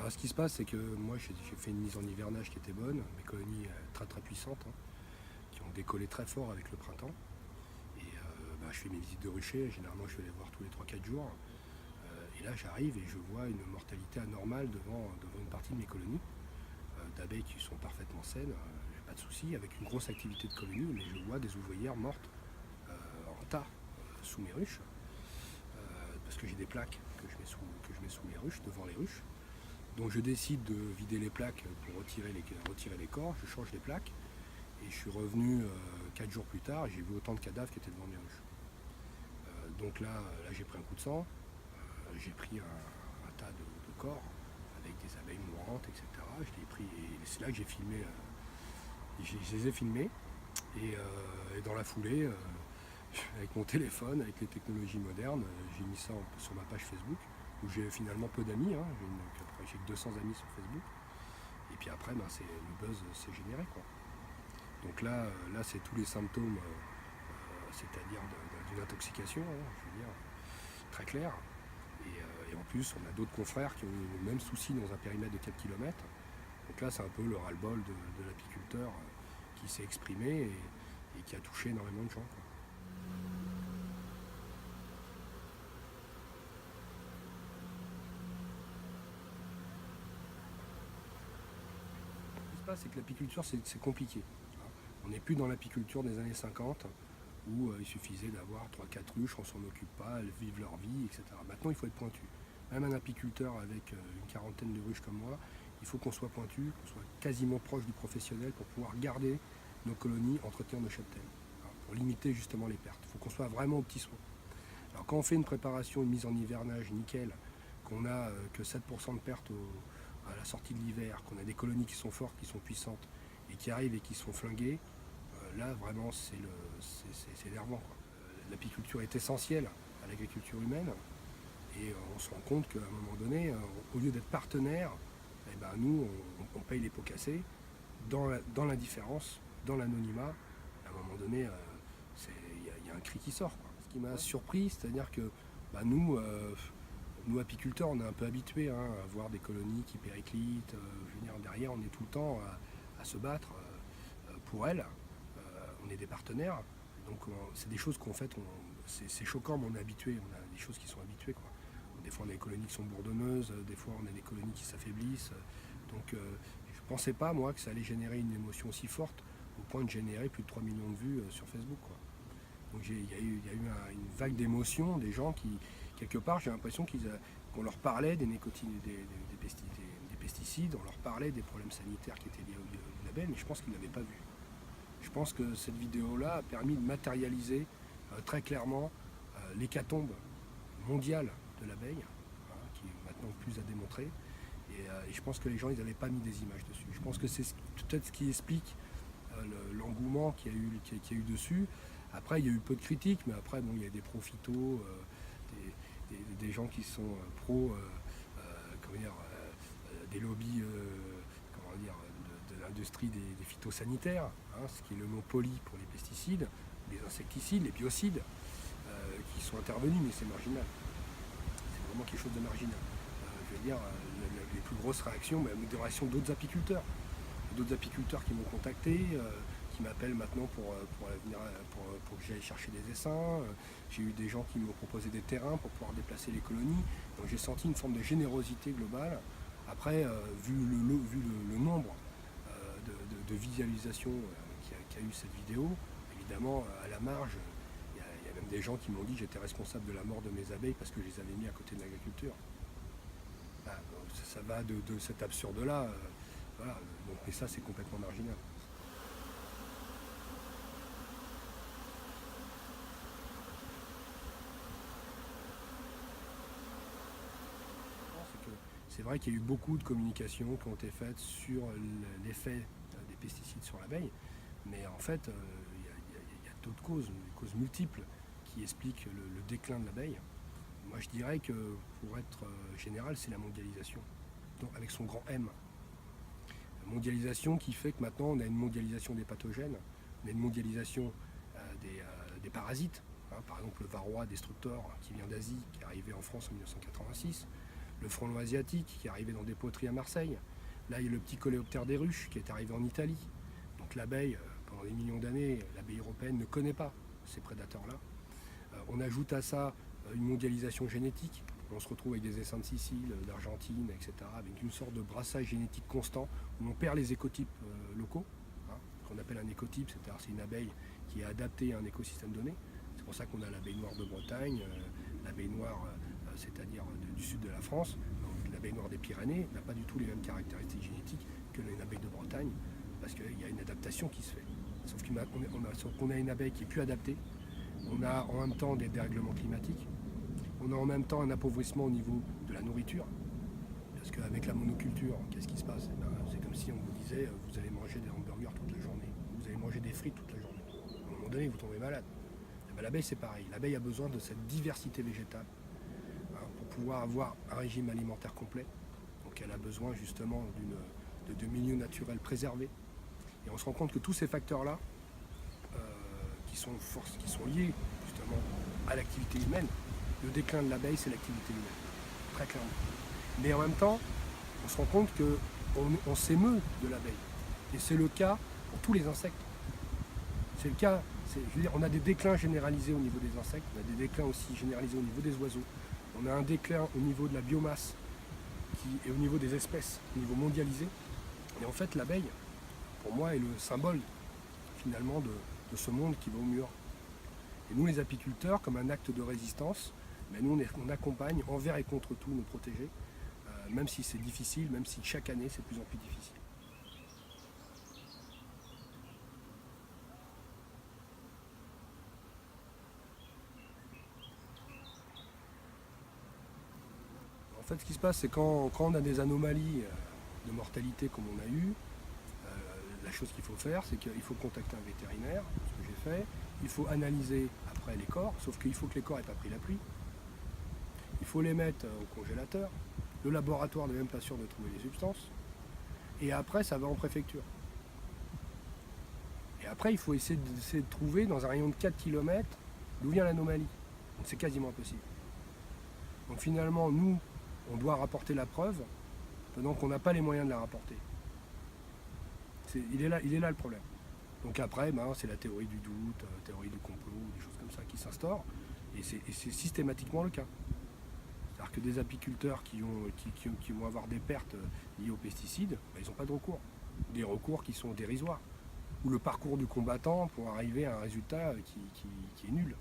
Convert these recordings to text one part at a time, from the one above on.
Ce qui se passe, c'est que moi j'ai fait une mise en hivernage qui était bonne, mes colonies très très puissantes, hein, qui ont décollé très fort avec le printemps. Et je fais mes visites de ruchers, généralement je vais les voir tous les 3-4 jours. Et là j'arrive et je vois une mortalité anormale devant une partie de mes colonies, d'abeilles qui sont parfaitement saines, j'ai pas de souci, avec une grosse activité de colonies, mais je vois des ouvrières mortes en tas sous mes ruches, parce que j'ai des plaques que je mets sous mes ruches, devant les ruches. Donc je décide de vider les plaques pour retirer les corps, je change les plaques et je suis revenu 4 jours plus tard et j'ai vu autant de cadavres qui étaient devant mes ruches. Donc là j'ai pris un coup de sang, j'ai pris un tas de corps avec des abeilles mourantes, etc. Je l'ai pris et c'est là que j'ai filmé, je les ai filmés et dans la foulée, avec mon téléphone, avec les technologies modernes, j'ai mis ça sur ma page Facebook où j'ai finalement peu d'amis, hein. J'ai que 200 amis sur Facebook. Et puis après, le buzz s'est généré, quoi. Donc là c'est tous les symptômes, c'est-à-dire d'une intoxication, hein, je veux dire, très clair. Et en plus, on a d'autres confrères qui ont eu le même souci dans un périmètre de 4 km. Donc là, c'est un peu le ras-le-bol de l'apiculteur qui s'est exprimé et qui a touché énormément de gens, quoi. Ce qui se passe, c'est que l'apiculture, c'est compliqué. On n'est plus dans l'apiculture des années 50 où il suffisait d'avoir 3-4 ruches, on s'en occupe pas, elles vivent leur vie, etc. Maintenant, il faut être pointu. Même un apiculteur avec une quarantaine de ruches comme moi, il faut qu'on soit pointu, qu'on soit quasiment proche du professionnel pour pouvoir garder nos colonies, entretenir nos cheptels, pour limiter justement les pertes. Il faut qu'on soit vraiment au petit soin. Alors quand on fait une préparation, une mise en hivernage nickel, qu'on a que 7% de pertes à la sortie de l'hiver, qu'on a des colonies qui sont fortes, qui sont puissantes, et qui arrivent et qui sont flinguées, là vraiment c'est énervant, quoi. L'apiculture est essentielle à l'agriculture humaine et on se rend compte qu'à un moment donné, au lieu d'être partenaire, eh ben, nous on paye les pots cassés dans l'indifférence, dans l'anonymat. À un moment donné, il y a un cri qui sort, quoi. Ce qui m'a surpris, c'est-à-dire que nous apiculteurs, on est un peu habitués, hein, à voir des colonies qui périclitent. Je veux dire, derrière, on est tout le temps à se battre pour elles. On est des partenaires. Donc c'est des choses qu'en fait, c'est choquant, mais on est habitué. On a des choses qui sont habituées, quoi. Des fois, on a des colonies qui sont bourdonneuses, des fois, on a des colonies qui s'affaiblissent. Donc je ne pensais pas, moi, que ça allait générer une émotion aussi forte au point de générer plus de 3 millions de vues sur Facebook, quoi. Donc il y a eu une vague d'émotions, des gens qui, quelque part, j'ai l'impression qu'on leur parlait des pesticides, on leur parlait des problèmes sanitaires qui étaient liés au label, mais je pense qu'ils ne l'avaient pas vu. Je pense que cette vidéo-là a permis de matérialiser très clairement l'hécatombe mondiale de l'abeille, hein, qui est maintenant plus à démontrer. Et je pense que les gens, ils n'avaient pas mis des images dessus. Je pense que c'est peut-être ce qui explique l'engouement qu'il y a eu dessus. Après, il y a eu peu de critiques, mais après, bon, il y a des pro-phyto, des gens qui sont des lobbies de l'industrie des phytosanitaires, hein, ce qui est le mot poli pour les pesticides, les insecticides, les biocides, qui sont intervenus, mais c'est marginal. C'est vraiment quelque chose de marginal. Je veux dire, les plus grosses réactions, même des réactions d'autres apiculteurs qui m'ont contacté, qui m'appellent maintenant pour que j'aille chercher des essaims. J'ai eu des gens qui m'ont proposé des terrains pour pouvoir déplacer les colonies. Donc j'ai senti une forme de générosité globale. Après, vu le nombre de visualisations qu'a eu cette vidéo, évidemment, à la marge, il y a même des gens qui m'ont dit que j'étais responsable de la mort de mes abeilles parce que je les avais mis à côté de l'agriculture. Ça va de cet absurde-là. Voilà. Donc, mais ça, c'est complètement marginal. C'est vrai qu'il y a eu beaucoup de communications qui ont été faites sur l'effet des pesticides sur l'abeille, mais en fait, il y a d'autres causes, des causes multiples qui expliquent le déclin de l'abeille. Moi, je dirais que, pour être général, c'est la mondialisation, donc avec son grand M. La mondialisation qui fait que maintenant, on a une mondialisation des pathogènes, on a une mondialisation des parasites. Hein, par exemple, le varroa destructor qui vient d'Asie, qui est arrivé en France en 1986. le frelon asiatique qui est arrivé dans des poteries à Marseille. Là, il y a le petit coléoptère des ruches qui est arrivé en Italie. Donc l'abeille, pendant des millions d'années, l'abeille européenne ne connaît pas ces prédateurs-là. On ajoute à ça une mondialisation génétique. On se retrouve avec des essaims de Sicile, d'Argentine, etc., avec une sorte de brassage génétique constant où on perd les écotypes locaux, hein, qu'on appelle un écotype, c'est-à-dire c'est une abeille qui est adaptée à un écosystème donné. C'est pour ça qu'on a l'abeille noire de Bretagne, l'abeille noire, c'est-à-dire du sud de la France. L'abeille noire des Pyrénées n'a pas du tout les mêmes caractéristiques génétiques que l'abeille de Bretagne, parce qu'il y a une adaptation qui se fait. Sauf qu'on a une abeille qui est plus adaptée. On a en même temps des dérèglements climatiques. On a en même temps un appauvrissement au niveau de la nourriture. Parce qu'avec la monoculture, qu'est-ce qui se passe? C'est comme si on vous disait vous allez manger des hamburgers toute la journée, vous allez manger des frites toute la journée. À un moment donné, vous tombez malade. L'abeille, c'est pareil. L'abeille a besoin de cette diversité végétale pour pouvoir avoir un régime alimentaire complet. Donc elle a besoin justement de milieux naturels préservés. Et on se rend compte que tous ces facteurs-là, qui sont liés justement à l'activité humaine, le déclin de l'abeille, c'est l'activité humaine, très clairement. Mais en même temps, on se rend compte qu'on s'émeut de l'abeille. Et c'est le cas pour tous les insectes. C'est le cas, je veux dire, on a des déclins généralisés au niveau des insectes, on a des déclins aussi généralisés au niveau des oiseaux. On a un déclin au niveau de la biomasse et au niveau des espèces, au niveau mondialisé. Et en fait, l'abeille, pour moi, est le symbole finalement de ce monde qui va au mur. Et nous, les apiculteurs, comme un acte de résistance, mais nous, on accompagne envers et contre tout nos protégés, même si c'est difficile, même si chaque année, c'est de plus en plus difficile. En fait, ce qui se passe, c'est quand on a des anomalies de mortalité comme on a eu, la chose qu'il faut faire, c'est qu'il faut contacter un vétérinaire, ce que j'ai fait. Il faut analyser après les corps, sauf qu'il faut que les corps n'aient pas pris la pluie. Il faut les mettre au congélateur. Le laboratoire n'est même pas sûr de trouver les substances. Et après, ça va en préfecture. Et après, il faut essayer de trouver dans un rayon de 4 km d'où vient l'anomalie. Donc c'est quasiment impossible. Donc finalement, nous, on doit rapporter la preuve, pendant qu'on n'a pas les moyens de la rapporter. Il est là le problème. Donc après, c'est la théorie du doute, la théorie du complot, des choses comme ça qui s'instaurent. Et c'est systématiquement le cas. C'est-à-dire que des apiculteurs qui vont avoir des pertes liées aux pesticides, ils n'ont pas de recours. Des recours qui sont dérisoires. Ou le parcours du combattant pour arriver à un résultat qui est nul.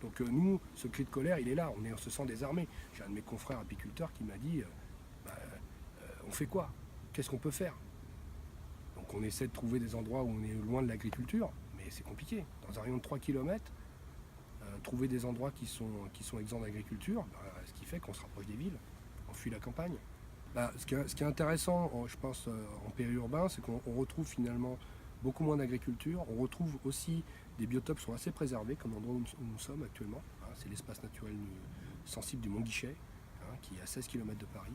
Donc nous, ce cri de colère, il est là. On se sent désarmé. J'ai un de mes confrères apiculteurs qui m'a dit on fait quoi? Qu'est-ce qu'on peut faire? Donc on essaie de trouver des endroits où on est loin de l'agriculture, mais c'est compliqué. Dans un rayon de 3 km, trouver des endroits qui sont exempts d'agriculture, ce qui fait qu'on se rapproche des villes, on fuit la campagne. Ce qui est intéressant, je pense, en périurbain, c'est qu'on retrouve finalement beaucoup moins d'agriculture. On retrouve aussi des biotopes qui sont assez préservés, comme l'endroit où nous sommes actuellement. C'est l'espace naturel sensible du Mont Guichet, qui est à 16 km de Paris.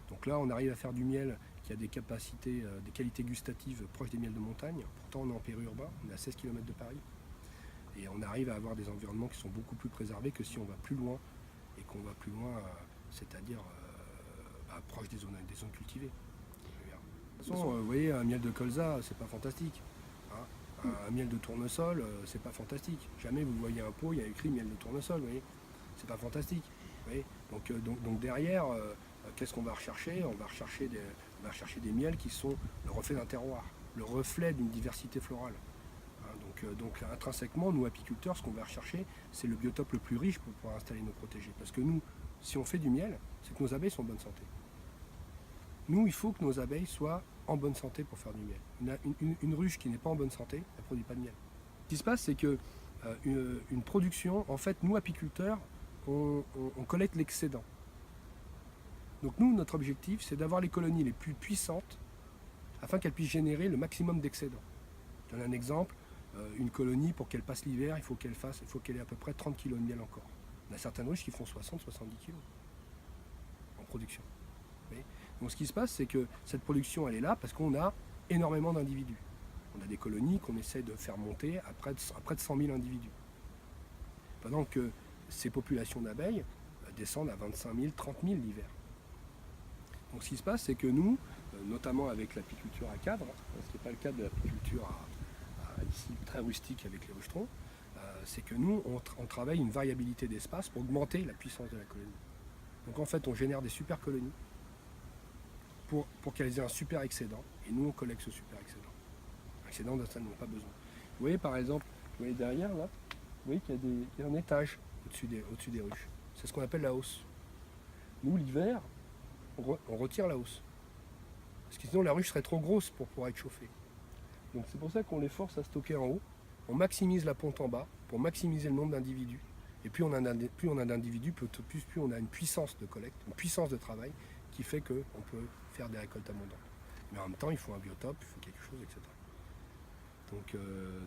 Donc là, on arrive à faire du miel qui a des capacités, des qualités gustatives proches des miels de montagne. Pourtant, on est en périurbain, on est à 16 km de Paris. Et on arrive à avoir des environnements qui sont beaucoup plus préservés que si on va plus loin, et qu'on va plus loin, c'est-à-dire proche des zones cultivées. De toute façon, vous voyez, un miel de colza, c'est pas fantastique. Un miel de tournesol, c'est pas fantastique. Jamais vous voyez un pot, il y a écrit miel de tournesol, vous voyez. C'est pas fantastique. Vous voyez. Donc derrière, qu'est-ce qu'on va rechercher? On va rechercher des miels qui sont le reflet d'un terroir, le reflet d'une diversité florale. Donc intrinsèquement, nous apiculteurs, ce qu'on va rechercher, c'est le biotope le plus riche pour pouvoir installer nos protégés. Parce que nous, si on fait du miel, c'est que nos abeilles sont en bonne santé. Nous, il faut que nos abeilles soient en bonne santé pour faire du miel. Une ruche qui n'est pas en bonne santé, elle ne produit pas de miel. Ce qui se passe, c'est que une production, en fait, nous apiculteurs, on collecte l'excédent. Donc nous, notre objectif, c'est d'avoir les colonies les plus puissantes afin qu'elles puissent générer le maximum d'excédent. Je donne un exemple. Une colonie, pour qu'elle passe l'hiver, il faut qu'elle ait à peu près 30 kg de miel encore. On a certaines ruches qui font 60-70 kg en production. Donc ce qui se passe, c'est que cette production, elle est là parce qu'on a énormément d'individus. On a des colonies qu'on essaie de faire monter à près de 100 000 individus. Pendant que ces populations d'abeilles descendent à 25 000, 30 000 l'hiver. Donc ce qui se passe, c'est que nous, notamment avec l'apiculture à cadre, ce qui n'est pas le cas de l'apiculture ici très rustique avec les ruchetrons, c'est que nous, on travaille une variabilité d'espace pour augmenter la puissance de la colonie. Donc en fait, on génère des super colonies pour qu'elles aient un super excédent, et nous, on collecte ce super excédent. Excédent dont elles n'ont pas besoin. Vous voyez par exemple, vous voyez derrière là, vous voyez qu'il y a un étage au-dessus des ruches. C'est ce qu'on appelle la hausse. Nous, l'hiver, on retire la hausse. Parce que sinon la ruche serait trop grosse pour pouvoir être chauffée. Donc c'est pour ça qu'on les force à stocker en haut. On maximise la ponte en bas pour maximiser le nombre d'individus. Et plus on a d'individus, plus on a une puissance de collecte, une puissance de travail qui fait qu'on peut faire des récoltes abondantes. Mais en même temps, il faut un biotope, il faut quelque chose, etc.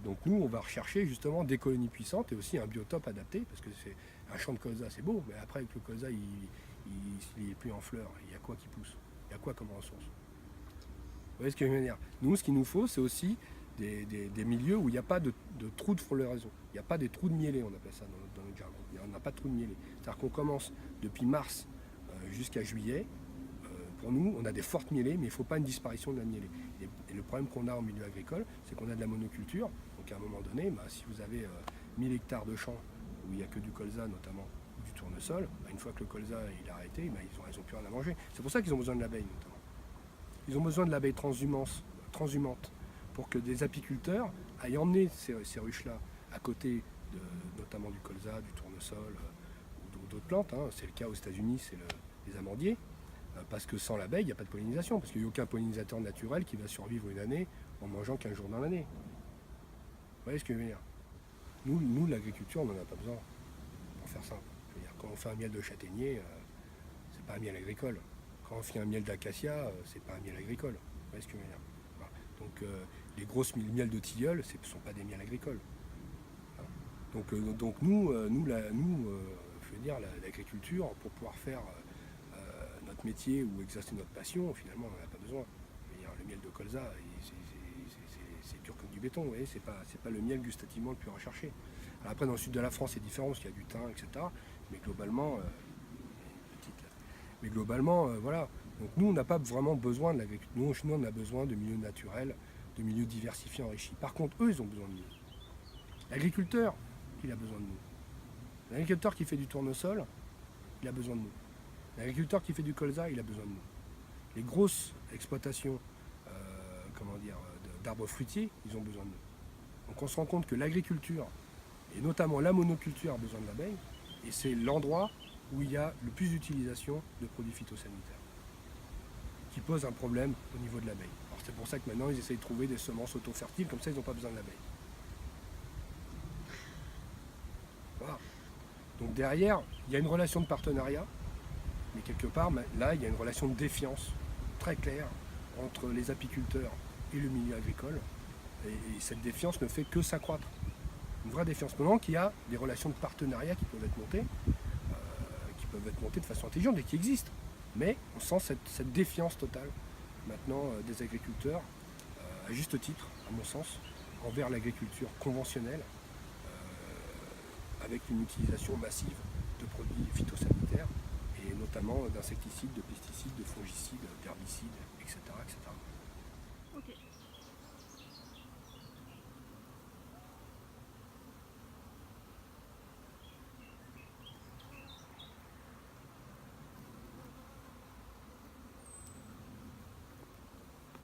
Donc nous, on va rechercher justement des colonies puissantes et aussi un biotope adapté, parce que c'est un champ de colza, c'est beau, mais après avec le colza, s'il n'est plus en fleurs, il y a quoi qui pousse? Il y a quoi comme ressource? Vous voyez ce que je veux dire? Nous, ce qu'il nous faut, c'est aussi des milieux où il n'y a pas de trous de floraison. Il n'y a pas des trous de mielés, on appelle ça dans notre jargon. On n'a pas de trous de mielés. C'est-à-dire qu'on commence depuis mars jusqu'à juillet. Pour nous, on a des fortes mielées, mais il ne faut pas une disparition de la mielée. Et le problème qu'on a en milieu agricole, c'est qu'on a de la monoculture. Donc à un moment donné, si vous avez 1000 hectares de champs où il n'y a que du colza notamment, ou du tournesol, une fois que le colza il est arrêté, ils n'ont plus rien à manger. C'est pour ça qu'ils ont besoin de l'abeille notamment. Ils ont besoin de l'abeille transhumante pour que des apiculteurs aillent emmener ces ruches-là à côté notamment du colza, du tournesol ou d'autres plantes. C'est le cas aux États-Unis, c'est les amandiers. Parce que sans l'abeille, il n'y a pas de pollinisation, parce qu'il n'y a aucun pollinisateur naturel qui va survivre une année en mangeant qu'un jour dans l'année. Vous voyez ce que je veux dire? Nous l'agriculture, on n'en a pas besoin, pour faire simple. Je veux dire, quand on fait un miel de châtaignier, c'est pas un miel agricole. Quand on fait un miel d'acacia, c'est pas un miel agricole. Vous voyez ce que je veux dire? Voilà. Donc les grosses miels de tilleul, ce ne sont pas des miels agricoles. Voilà. Donc nous, je veux dire, l'agriculture, pour pouvoir faire notre métier ou exercer notre passion, finalement, on n'en a pas besoin. Le miel de colza, c'est dur comme du béton, vous voyez, c'est pas le miel gustativement le plus recherché. Alors après, dans le sud de la France, c'est différent, parce qu'il y a du thym, etc. Mais globalement, voilà. Donc nous, on n'a pas vraiment besoin de l'agriculture. Nous, on a besoin de milieux naturels, de milieux diversifiés, enrichis. Par contre, eux, ils ont besoin de nous. L'agriculteur, il a besoin de nous. L'agriculteur qui fait du tournesol, il a besoin de nous. L'agriculteur qui fait du colza, il a besoin de nous. Les grosses exploitations d'arbres fruitiers, ils ont besoin de nous. Donc on se rend compte que l'agriculture, et notamment la monoculture, a besoin de l'abeille, et c'est l'endroit où il y a le plus d'utilisation de produits phytosanitaires, qui pose un problème au niveau de l'abeille. Alors c'est pour ça que maintenant ils essayent de trouver des semences auto-fertiles, comme ça ils n'ont pas besoin de l'abeille. Voilà. Donc derrière, il y a une relation de partenariat, mais quelque part, là, il y a une relation de défiance très claire entre les apiculteurs et le milieu agricole. Et cette défiance ne fait que s'accroître. Une vraie défiance. Pendant qu'il y a des relations de partenariat qui peuvent être montées de façon intelligente et qui existent. Mais on sent cette défiance totale maintenant des agriculteurs, à juste titre, à mon sens, envers l'agriculture conventionnelle, avec une utilisation massive de produits phytosanitaires, et notamment d'insecticides, de pesticides, de fongicides, d'herbicides, etc. Ok.